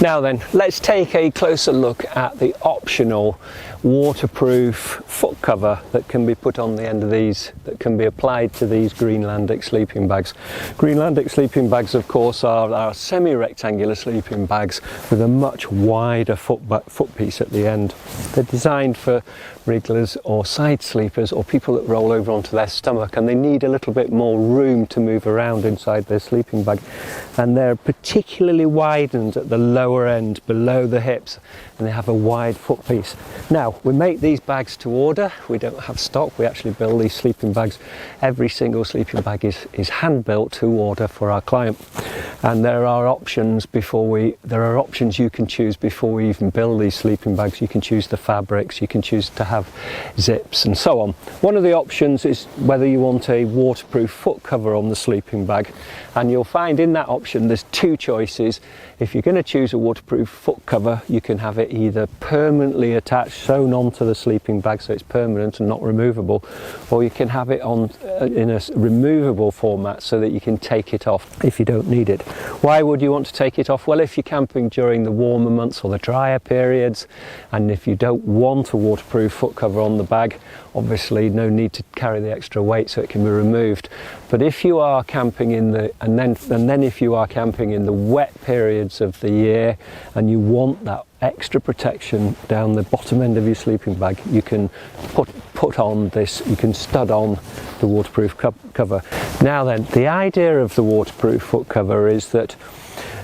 Now then, let's take a closer look at the optional waterproof foot cover that can be put on the end of these, that can be applied to these Greenlandic sleeping bags. Greenlandic sleeping bags, of course, are semi-rectangular sleeping bags with a much wider foot piece at the end. They're designed for wrigglers or side sleepers or people that roll over onto their stomach, and they need a little bit more room to move around inside their sleeping bag, and they're particularly widened at the lower end below the hips, and they have a wide foot piece. Now, we make these bags to order. We don't have stock. We actually build these sleeping bags. Every single sleeping bag is hand built to order for our client, and there are options you can choose before we even build these sleeping bags. You can choose the fabrics, you can choose to have zips and so on. One of the options is whether you want a waterproof foot cover on the sleeping bag, and you'll find in that option there's two choices. If you're going to choose a waterproof foot cover, you can have it either permanently attached, sewn onto the sleeping bag so it's permanent and not removable, or you can have it on in a removable format so that you can take it off if you don't need it. Why would you want to take it off? Well, if you're camping during the warmer months or the drier periods, and if you don't want a waterproof foot cover on the bag, obviously no need to carry the extra weight, so it can be removed. But if you are camping in the if you are camping in the wet periods of the year and you want that extra protection down the bottom end of your sleeping bag, you can put on this, you can stud on the waterproof cover. Now then, the idea of the waterproof foot cover is that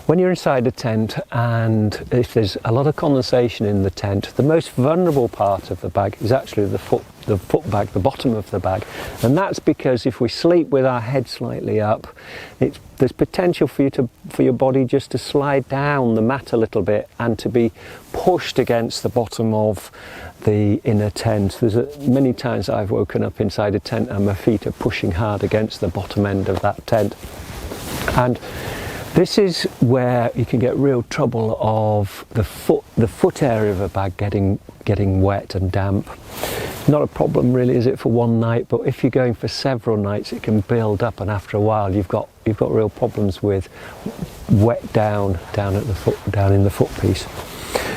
when you're inside a tent and if there's a lot of condensation in the tent, the most vulnerable part of the bag is actually the foot bag, the bottom of the bag. And that's because if we sleep with our head slightly up, there's potential for your body just to slide down the mat a little bit and to be pushed against the bottom of the inner tent. Many times I've woken up inside a tent and my feet are pushing hard against the bottom end of that tent. And this is where you can get real trouble of the foot area of a bag getting wet and damp. Not a problem really, is it, for one night, but if you're going for several nights it can build up, and after a while you've got real problems with wet down in the foot piece.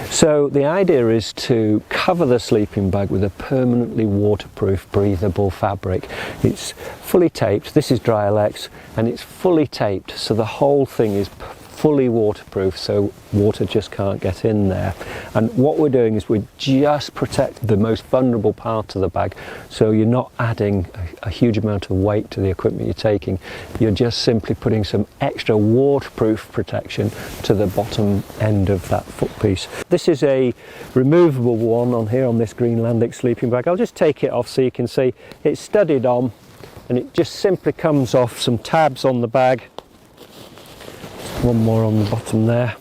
So the idea is to cover the sleeping bag with a permanently waterproof, breathable fabric. It's fully taped. This is Dry-Lex, and it's fully taped, so the whole thing is fully waterproof, so water just can't get in there. And what we're doing is we just protect the most vulnerable part of the bag, so you're not adding a huge amount of weight to the equipment you're taking. You're just simply putting some extra waterproof protection to the bottom end of that foot piece. This is a removable one on here on this Greenlandic sleeping bag. I'll just take it off so you can see it's studded on, and it just simply comes off some tabs on the bag. One more on the bottom there.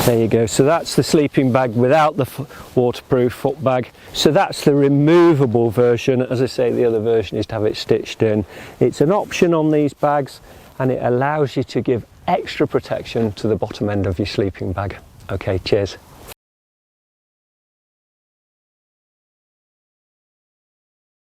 There you go. So that's the sleeping bag without the waterproof foot bag. So that's the removable version. As I say, the other version is to have it stitched in. It's an option on these bags, and it allows you to give extra protection to the bottom end of your sleeping bag. Okay, cheers.